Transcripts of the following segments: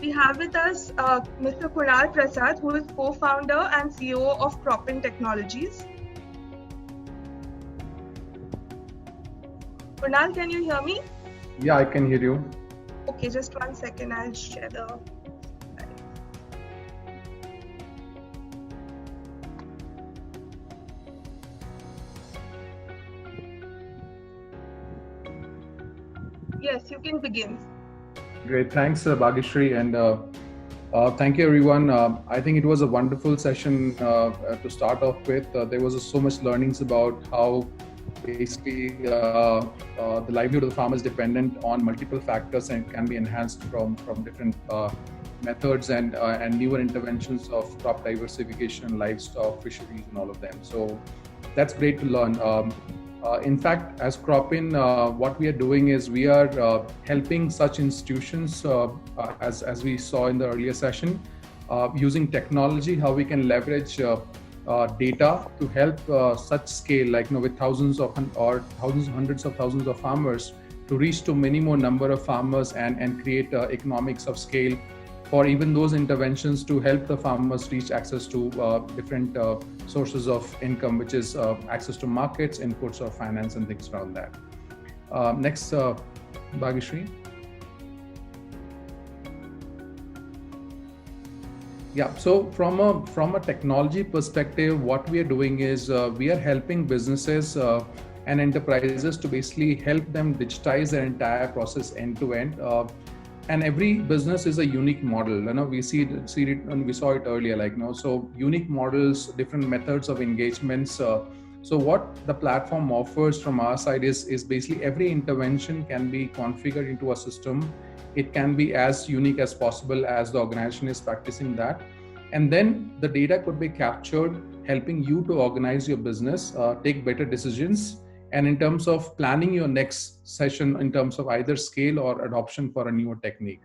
We have with us Mr. Kunal Prasad, who is co-founder and CEO of Cropin Technologies. Kunal, can you hear me? Yeah, I can hear you. Okay, just 1 second. I'll share the. Yes, you can begin. Great. Thanks, Bhagishri. And thank you, everyone. I think it was a wonderful session to start off with. There was so much learnings about how basically the livelihood of the farmer is dependent on multiple factors and can be enhanced from different methods and newer interventions of crop diversification, livestock, fisheries, and all of them. So that's great to learn. In fact, as Cropin, what we are doing is we are helping such institutions, as we saw in the earlier session, using technology, how we can leverage data to help such scale, like with thousands, hundreds of thousands of farmers, to reach to many more number of farmers and create economics of scale for even those interventions to help the farmers reach access to different sources of income, which is access to markets, inputs, or finance, and things around that. Next, Bhagishri. Yeah, so from a technology perspective, what we are doing is we are helping businesses and enterprises to basically help them digitize their entire process end to end. And every business is a unique model. We see it, and we saw it earlier. So unique models, different methods of engagements. So what the platform offers from our side is basically every intervention can be configured into a system. It can be as unique as possible as the organization is practicing that, and then the data could be captured, helping you to organize your business, take better decisions. And in terms of planning your next session, in terms of either scale or adoption for a newer technique,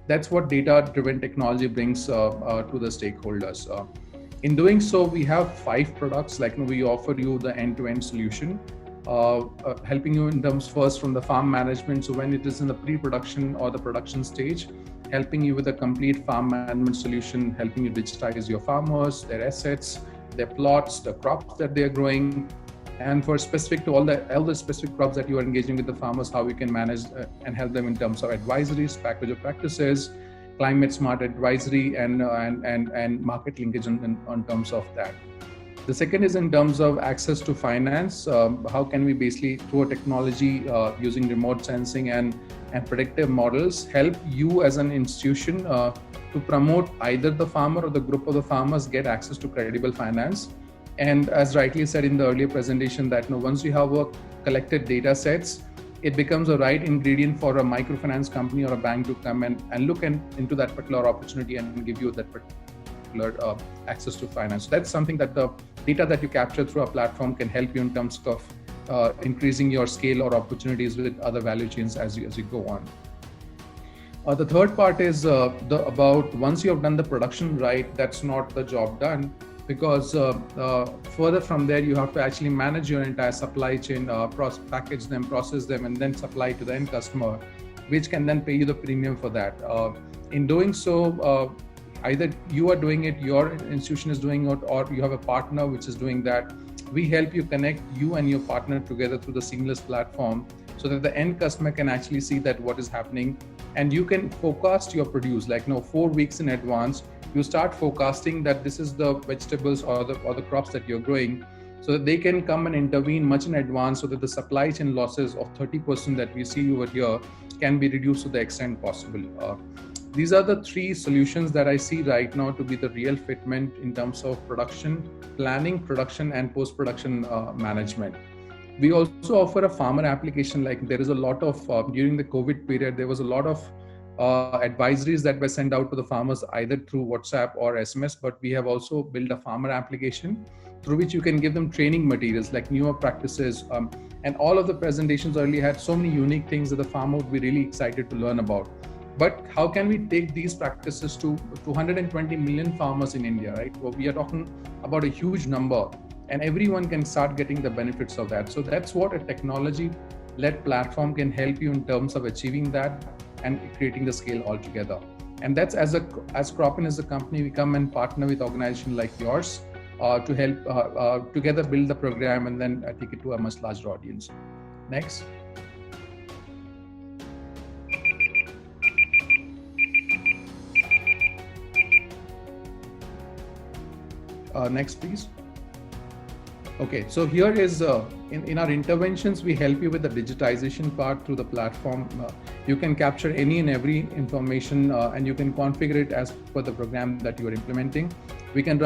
that's what data-driven technology brings to the stakeholders. In doing so, we have 5 products. We offer you the end-to-end solution, helping you in terms first from the farm management. So when it is in the pre-production or the production stage, helping you with a complete farm management solution, helping you digitize your farmers, their assets, their plots, the crops that they are growing. And for specific to all the specific crops that you are engaging with the farmers, how we can manage and help them in terms of advisories, package of practices, climate smart advisory, and market linkage on terms of that. The second is in terms of access to finance. How can we basically, through a technology using remote sensing and predictive models, help you as an institution to promote either the farmer or the group of the farmers get access to credible finance. And as rightly said in the earlier presentation, that once you have collected data sets, it becomes a right ingredient for a microfinance company or a bank to come and look into that particular opportunity and give you that particular access to finance. So that's something that the data that you capture through our platform can help you in terms of increasing your scale or opportunities with other value chains as you go on. The third part is about once you have done the production right, that's not the job done. Because further from there, you have to actually manage your entire supply chain, package them, process them, and then supply to the end customer, which can then pay you the premium for that. In doing so, either you are doing it, your institution is doing it, or you have a partner which is doing that. We help you connect you and your partner together through the seamless platform so that the end customer can actually see that what is happening, and you can forecast your produce 4 weeks in advance. You start forecasting that this is the vegetables or the crops that you're growing, so that they can come and intervene much in advance, so that the supply chain losses of 30% that we see over here can be reduced to the extent possible. These are the 3 solutions that I see right now to be the real fitment in terms of production, planning, production, and post-production management. We also offer a farmer application. There is a lot of, during the COVID period, there was a lot of advisories that were sent out to the farmers either through WhatsApp or SMS, but we have also built a farmer application through which you can give them training materials like newer practices. And all of the presentations earlier had so many unique things that the farmer would be really excited to learn about. But how can we take these practices to 220 million farmers in India, right? Well, we are talking about a huge number, and everyone can start getting the benefits of that. So that's what a technology-led platform can help you in terms of achieving that and creating the scale altogether. And that's as Cropin is a company, we come and partner with organizations like yours to help together build the program and then take it to a much larger audience. Next. Next, please. Okay, so here is in our interventions, we help you with the digitization part through the platform. You can capture any and every information and you can configure it as per the program that you are implementing. We can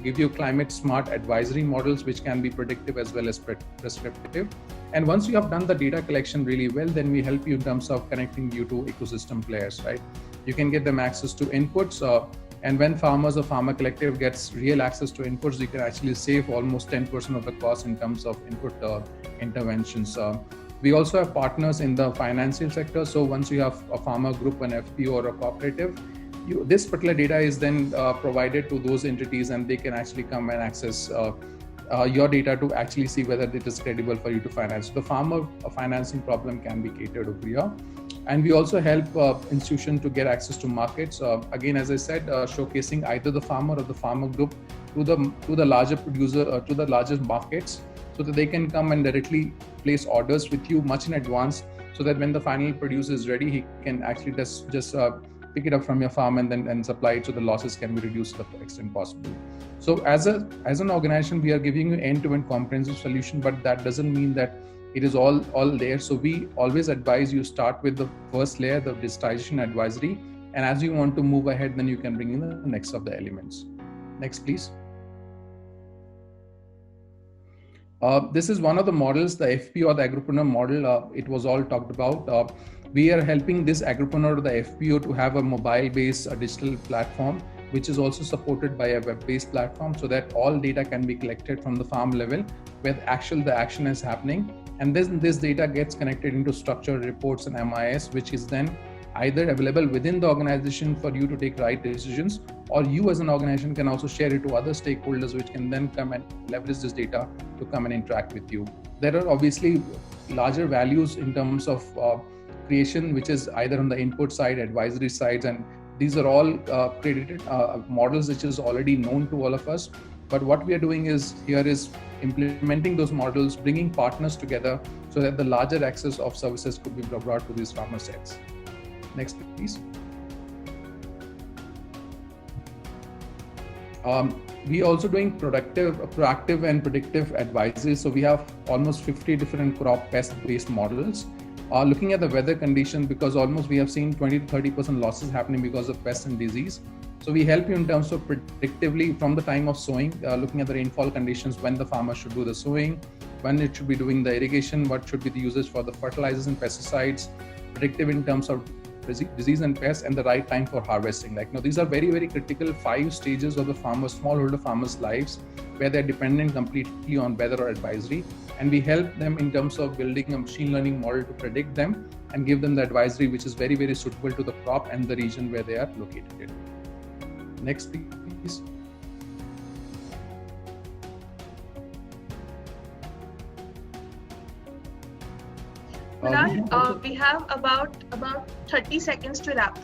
give you climate smart advisory models, which can be predictive as well as prescriptive. And once you have done the data collection really well, then we help you in terms of connecting you to ecosystem players, right? You can get them access to inputs. And when farmers or farmer collective gets real access to inputs, you can actually save almost 10% of the cost in terms of input interventions. We also have partners in the financial sector. So once you have a farmer group, an FPO or a cooperative, this particular data is then provided to those entities and they can actually come and access your data to actually see whether it is credible for you to finance. The farmer financing problem can be catered over here. And we also help institutions to get access to markets. Again, as I said, showcasing either the farmer or the farmer group to the larger producer, to the larger markets, so that they can come and directly place orders with you much in advance, so that when the final producer is ready, he can actually just pick it up from your farm and supply it, so the losses can be reduced to the extent possible. So as an organization, we are giving you end-to-end comprehensive solution, but that doesn't mean that it is all there. So we always advise you start with the first layer, the digitization advisory, and as you want to move ahead, then you can bring in the next of the elements. Next, please. This is one of the models, the FPO or the agripreneur model. It was all talked about. We are helping this agripreneur or the FPO to have a mobile-based digital platform, which is also supported by a web-based platform, so that all data can be collected from the farm level where the action is happening. And then this data gets connected into structured reports and MIS, which is then either available within the organization for you to take right decisions, or you as an organization can also share it to other stakeholders, which can then come and leverage this data to come and interact with you. There are obviously larger values in terms of creation, which is either on the input side, advisory sides, and these are all credited models which is already known to all of us. But what we are doing is implementing those models, bringing partners together so that the larger access of services could be brought to these farmer sets. Next, please. We are also doing proactive and predictive advisory. So we have almost 50 different crop pest-based models. Looking at the weather condition, because almost we have seen 20 to 30% losses happening because of pests and disease. So we help you in terms of predictively from the time of sowing, looking at the rainfall conditions, when the farmer should do the sowing, when it should be doing the irrigation, what should be the usage for the fertilizers and pesticides, predictive in terms of disease and pests, and the right time for harvesting. These are very, very critical 5 stages of the smallholder farmers' lives, where they're dependent completely on weather or advisory. And we help them in terms of building a machine learning model to predict them and give them the advisory, which is very, very suitable to the crop and the region where they are located. Next, please. We have about 30 seconds to wrap.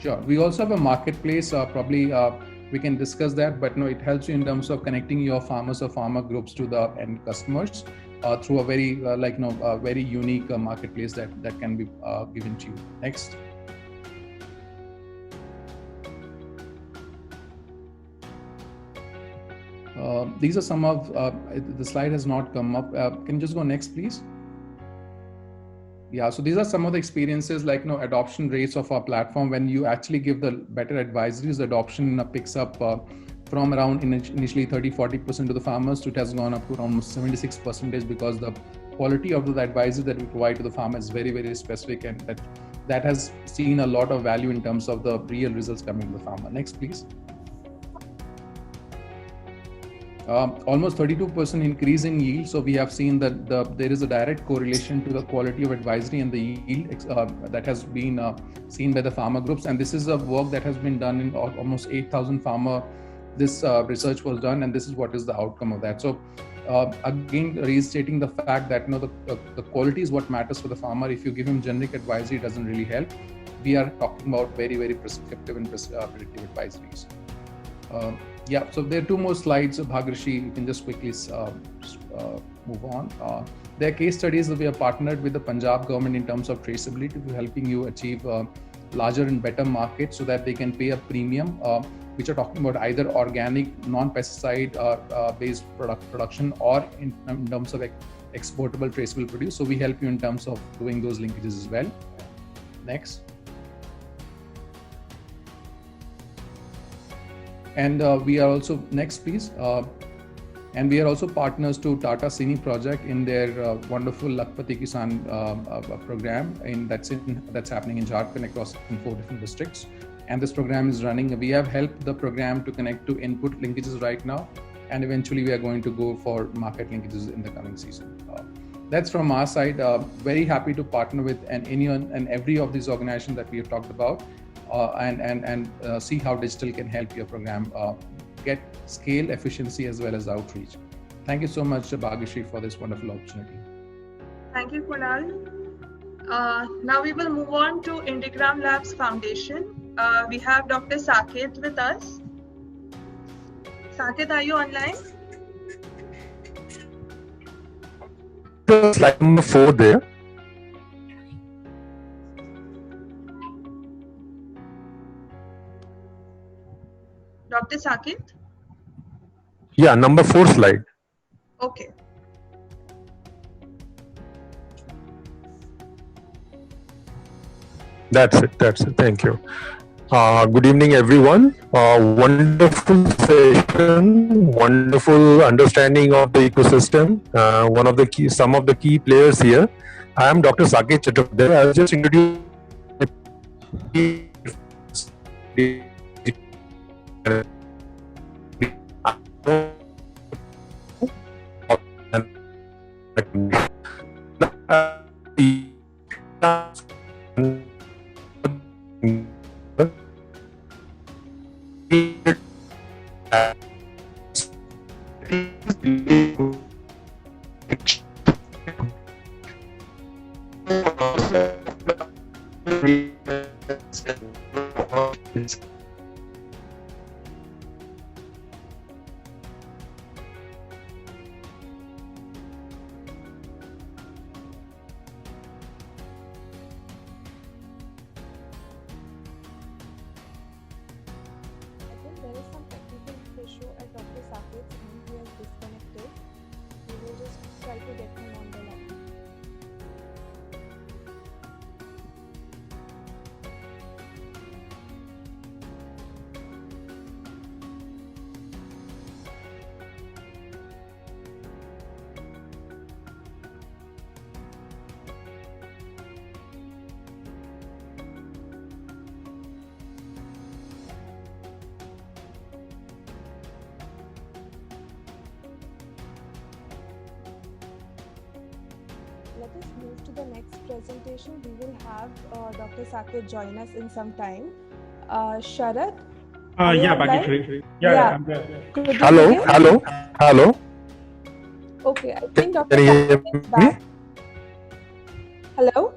Sure. We also have a marketplace. We can discuss that, but no, it helps you in terms of connecting your farmers or farmer groups to the end customers through a very very unique marketplace that can be given to you. Next. These are some of the slide has not come up. Can you just go next, please? Yeah, so these are some of the experiences adoption rates of our platform. When you actually give the better advisories, the adoption picks up from around initially 30-40% to the farmers to it has gone up to almost 76%, because the quality of the advisory that we provide to the farmer is very, very specific, and that has seen a lot of value in terms of the real results coming to the farmer. Next, please. Almost 32% increase in yield. So we have seen that there is a direct correlation to the quality of advisory and the yield that has been seen by the farmer groups. And this is a work that has been done in almost 8,000 farmer. This research was done, and this is what is the outcome of that. So again restating the fact that the quality is what matters for the farmer. If you give him generic advisory, it doesn't really help. We are talking about very, very prescriptive and predictive advisories. So there are 2 more slides, Bhagrishi. You can just quickly move on. There are case studies that we have partnered with the Punjab government in terms of traceability to helping you achieve larger and better markets so that they can pay a premium, which are talking about either organic, non-pesticide based production or in terms of exportable, traceable produce. So we help you in terms of doing those linkages as well. Next. And we are also, next please. And we are also partners to Tata Sini project in their wonderful Lakhpati Kisan program that's happening in Jharkhand across 4 different districts. And this program is running. We have helped the program to connect to input linkages right now, and eventually we are going to go for market linkages in the coming season. That's from our side. Very happy to partner with any and every of these organizations that we have talked about, and see how digital can help your program get scale, efficiency, as well as outreach. Thank you so much, Bhagrishi, for this wonderful opportunity. Thank you, Kunal. Now we will move on to Indigram Labs Foundation. We have Dr. Saket with us. Saket, are you online? Slide number 4 there. Dr. Saket? Yeah, number 4 slide. Okay. That's it. Thank you. Good evening, everyone. Wonderful session, wonderful understanding of the ecosystem. Some of the key players here. I am Dr. Saket Chattopadhyay. I'll just introduce Let us move to the next presentation. We will have Dr. Saket join us in some time. Sharad? Yeah, Bhagrishi. Yeah, I'm there. Hello. Okay, I think Dr. Can you hear Saket is back. Hello?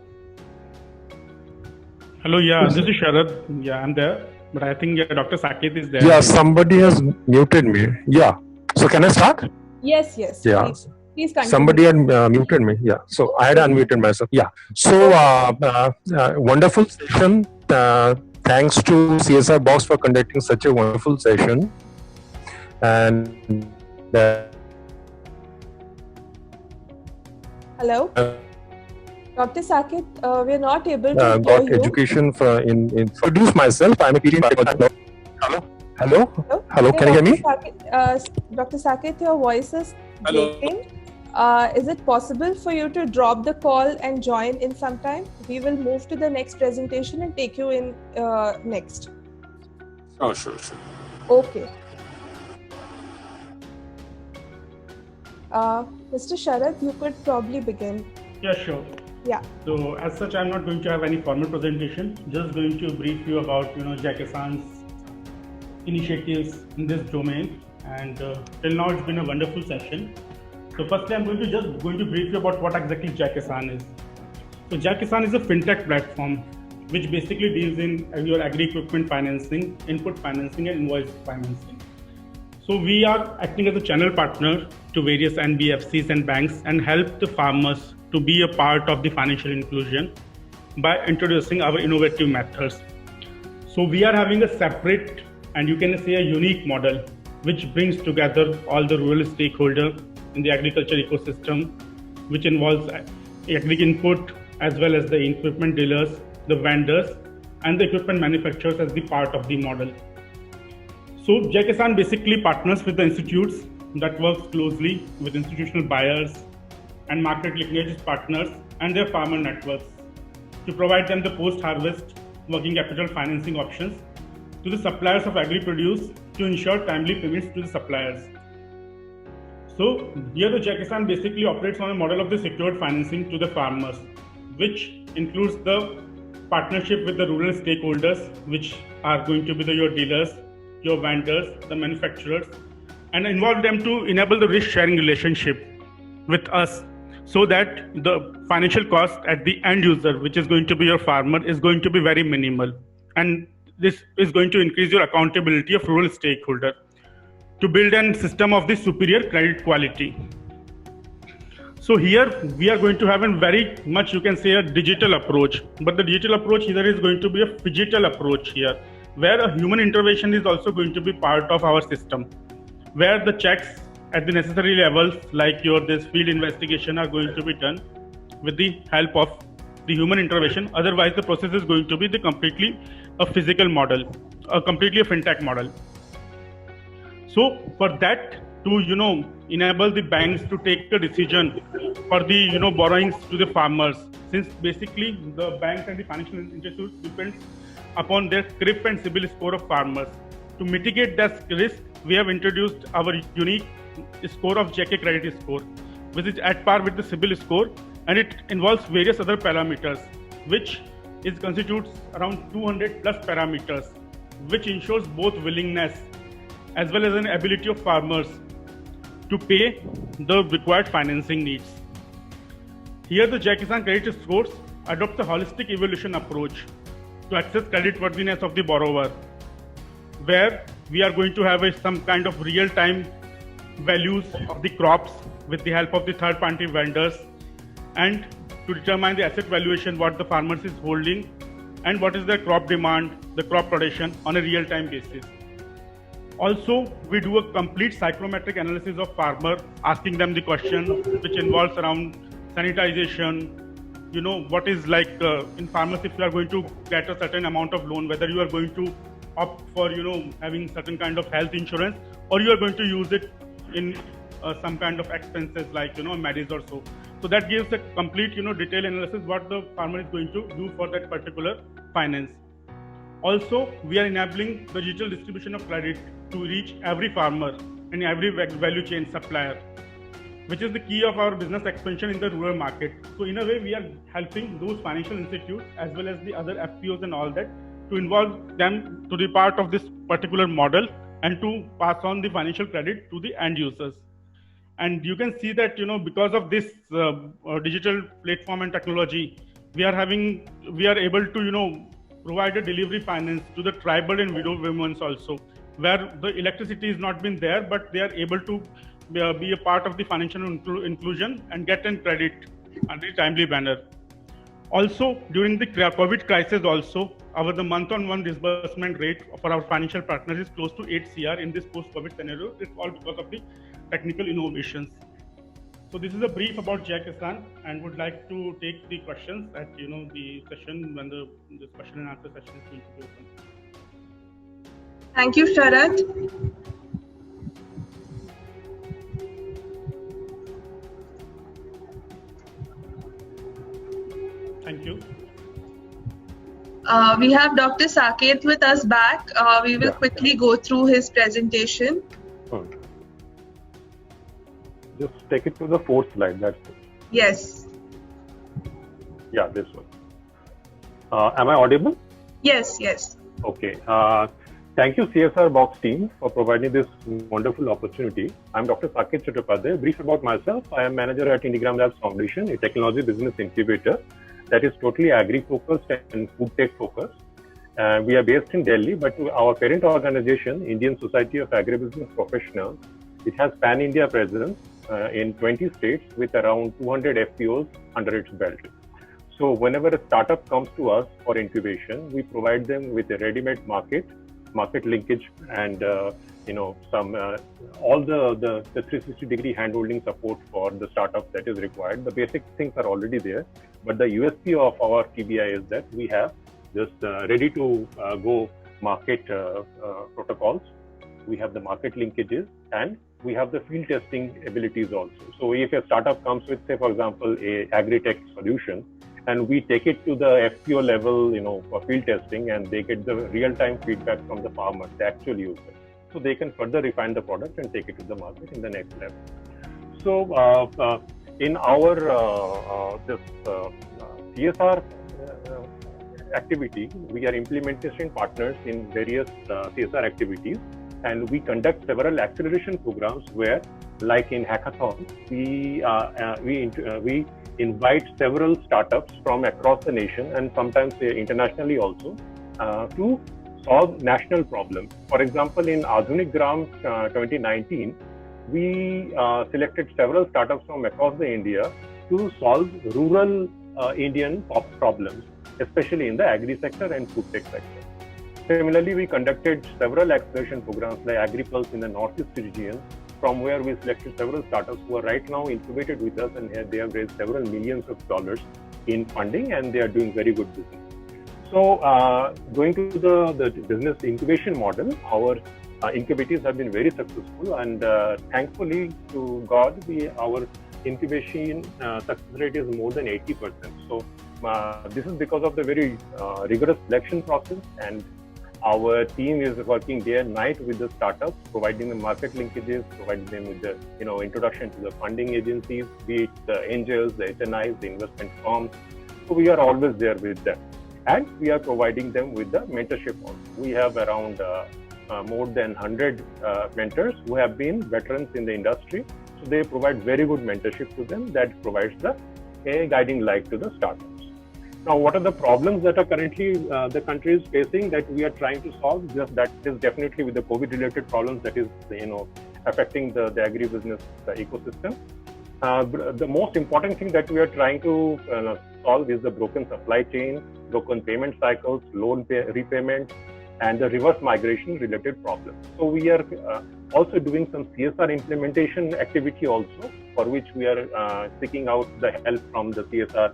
Hello, yeah, this is Sharad. Yeah, I'm there. But I think Dr. Saket is there. Yeah, somebody has muted me. Yeah. So can I start? Yes. Yeah. Please continue. Somebody had muted me. Yeah. So I had unmuted myself. Yeah. So wonderful session. Thanks to CSR Box for conducting such a wonderful session. And hello? Dr. Saket, we're not able to hear got you. education introduce myself. I'm a PhD. Hello. Can you hear me? Dr. Saket, your voice is breaking. Is it possible for you to drop the call and join in sometime? We will move to the next presentation and take you in next. Oh, sure. Okay. Mr. Sharad, you could probably begin. Yeah, sure. Yeah. So as such, I'm not going to have any formal presentation. Just going to brief you about Jai Kisan's initiatives in this domain. And till now, it's been a wonderful session. So firstly, I'm going to brief you about what exactly JaiKisan is. So JaiKisan is a fintech platform which basically deals in your agri equipment financing, input financing, and invoice financing. So we are acting as a channel partner to various NBFCs and banks and help the farmers to be a part of the financial inclusion by introducing our innovative methods. So we are having a separate and you can say a unique model which brings together all the rural stakeholders in the agriculture ecosystem, which involves agri input as well as the equipment dealers, the vendors, and the equipment manufacturers as the part of the model. So JaiKisan basically partners with the institutes that works closely with institutional buyers and market linkage partners and their farmer networks to provide them the post-harvest working capital financing options to the suppliers of agri-produce to ensure timely payments to the suppliers. So here the JaiKisan basically operates on a model of the secured financing to the farmers, which includes the partnership with the rural stakeholders, which are going to be your dealers, your vendors, the manufacturers, and involve them to enable the risk-sharing relationship with us so that the financial cost at the end user, which is going to be your farmer, is going to be very minimal. And this is going to increase your accountability of rural stakeholder to build a system of the superior credit quality. So here we are going to have a very much, you can say, a digital approach, but the digital approach here is going to be a phygital approach here, where a human intervention is also going to be part of our system, where the checks at the necessary levels, like this field investigation, are going to be done with the help of the human intervention. Otherwise, the process is going to be completely a physical model, completely a fintech model. So for that, to enable the banks to take a decision for the borrowings to the farmers, since basically the banks and the financial institutions depends upon their CRIF and CIBIL score of farmers. To mitigate that risk, we have introduced our unique score of JK credit score, which is at par with the CIBIL score, and it involves various other parameters, which constitutes around 200 plus parameters, which ensures both willingness as well as an ability of farmers to pay the required financing needs. Here the JaiKisan credit scores adopts a holistic evaluation approach to assess creditworthiness of the borrower, where we are going to have some kind of real-time values of the crops with the help of the third-party vendors, and to determine the asset valuation, what the farmers is holding, and what is their crop demand, the crop production on a real-time basis. Also, we do a complete psychometric analysis of farmer, asking them the question which involves around sanitization, what is like in farmers, if you are going to get a certain amount of loan, whether you are going to opt for, having certain kind of health insurance, or you are going to use it in some kind of expenses like, medis or so. So that gives a complete, detailed analysis what the farmer is going to do for that particular finance. Also, we are enabling the digital distribution of credit to reach every farmer and every value chain supplier, which is the key of our business expansion in the rural market. So in a way, we are helping those financial institutes as well as the other FPOs and all that to involve them to be part of this particular model and to pass on the financial credit to the end users. And you can see that, because of this digital platform and technology, we are able to, provide a delivery finance to the tribal and widow women also, where the electricity is not been there, but they are able to be a part of the financial inclusion and get in credit in a timely manner. Also, during the COVID crisis also, the month-on-month disbursement rate for our financial partners is close to 8 CR in this post-COVID scenario. It's all because of the technical innovations. So this is a brief about JaiKisan, and would like to take the questions at the session when the question and answer session is going to be open. Thank you, Sharad. Thank you. We have Dr. Saket with us back. We will quickly go through his presentation. Just take it to the 4th slide. That's it. Yes. Yeah, this one. Am I audible? Yes. Okay. Thank you, CSR Box team, for providing this wonderful opportunity. I'm Dr. Saket Chattopadhyay. Brief about myself. I am manager at Indigram Labs Foundation, a technology business incubator that is totally agri-focused and food tech focused. We are based in Delhi, but our parent organization, Indian Society of Agribusiness Professionals, it has pan-India presence in 20 states with around 200 FPOs under its belt. So whenever a startup comes to us for incubation, we provide them with a ready-made market linkage, and all the 360-degree hand-holding support for the startup that is required. The basic things are already there, but the USP of our TBI is that we have just ready-to-go market protocols. We have the market linkages, and we have the field testing abilities also. So if a startup comes with, say, for example, a agri-tech solution, and we take it to the FPO level, for field testing, and they get the real-time feedback from the farmer, the actual user. So they can further refine the product and take it to the market in the next level. So in our CSR activity, we are implementation partners in various CSR activities, and we conduct several acceleration programs where, like in hackathon, we invite several startups from across the nation and sometimes internationally also to solve national problems. For example, in Adhunik Gram 2019, we selected several startups from across the India to solve rural Indian problems, especially in the agri sector and food tech sector. Similarly, we conducted several acceleration programs like AgriPulse in the Northeast region, from where we selected several startups who are right now incubated with us, and they have raised several millions of dollars in funding, and they are doing very good business. So going to the business incubation model, our incubators have been very successful, and thankfully to God, our incubation success rate is more than 80%. So this is because of the very rigorous selection process, and our team is working day and night with the startups, providing them market linkages, providing them with the introduction to the funding agencies, be it the angels, the HNIs, the investment firms. So we are always there with them, and we are providing them with the mentorship also. We have around more than 100 mentors who have been veterans in the industry. So they provide very good mentorship to them that provides a guiding light to the startups. Now, what are the problems that are currently the country is facing that we are trying to solve? That is definitely with the COVID-related problems that is, affecting the agribusiness ecosystem. The most important thing that we are trying to solve is the broken supply chain, broken payment cycles, loan repayment, and the reverse migration related problems. So we are also doing some CSR implementation activity also, for which we are seeking out the help from the CSR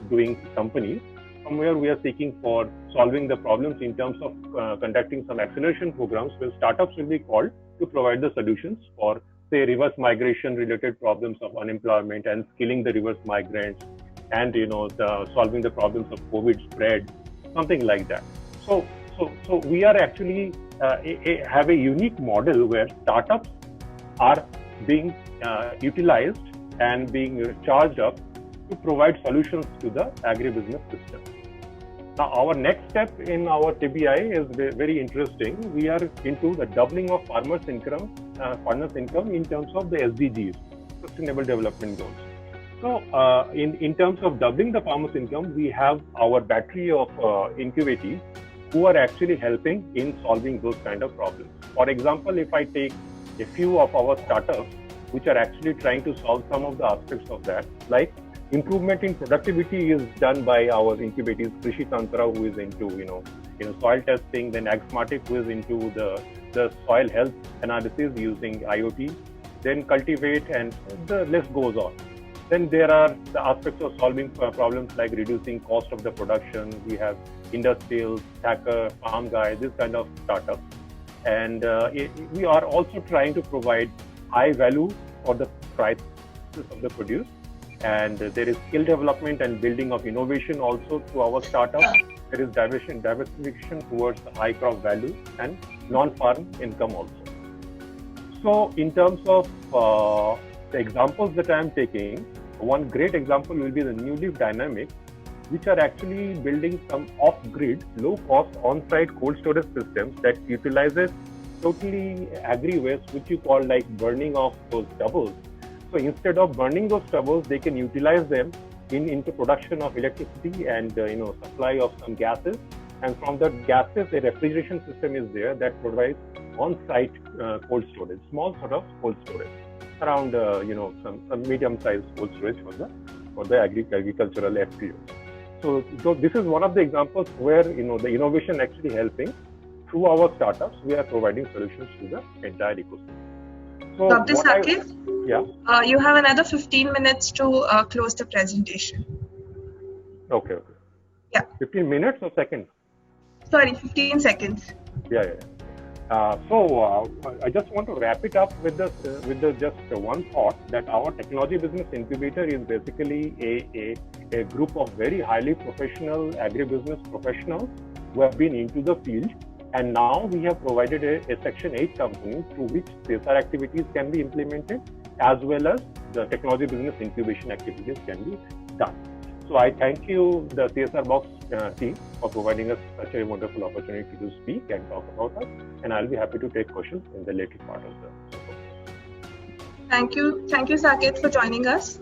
doing companies, from where we are seeking for solving the problems in terms of conducting some acceleration programs where startups will be called to provide the solutions for, say, reverse migration related problems of unemployment and skilling the reverse migrants, and solving the problems of COVID spread, something like that. So we are actually have a unique model where startups are being utilized and being charged up to provide solutions to the agribusiness system. Now, our next step in our TBI is very interesting. We are into the doubling of farmers' income in terms of the SDGs, Sustainable Development Goals. So, in terms of doubling the farmers' income, we have our battery of incubators who are actually helping in solving those kind of problems. For example, if I take a few of our startups which are actually trying to solve some of the aspects of that, like improvement in productivity is done by our incubators, Krishi Tantra, who is into soil testing, then Agsmatic, who is into the soil health analysis using IoT, then Cultivate, and the list goes on. Then there are the aspects of solving problems like reducing cost of the production. We have Industrial, Hacker, Farm Guy, this kind of startups. And we are also trying to provide high value for the prices of the produce. And there is skill development and building of innovation also to our startups. There is diversification towards the high crop value and non-farm income also. So in terms of the examples that I am taking, one great example will be the New Leaf Dynamics, which are actually building some off-grid, low-cost on-site cold storage systems that utilizes totally agri-waste, which you call like burning of those stubbles. So instead of burning those stubbles, they can utilize them into production of electricity and supply of some gases. And from the gases, a refrigeration system is there that provides on-site cold storage, small sort of cold storage, around some medium-sized cold storage for the agricultural FPO. So this is one of the examples where the innovation actually helping. Through our startups, we are providing solutions to the entire ecosystem. So Dr. Saket, you have another 15 minutes to close the presentation. Okay. Yeah. 15 minutes or seconds? Sorry, 15 seconds. Yeah. So I just want to wrap it up with just one thought that our technology business incubator is basically a group of very highly professional agribusiness professionals who have been into the field, and now we have provided a Section 8 company through which CSR activities can be implemented, as well as the technology business incubation activities can be done. So I thank you, the CSR Box team, for providing us such a wonderful opportunity to speak and talk about us. And I'll be happy to take questions in the later part of the. Thank you, Saket, for joining us.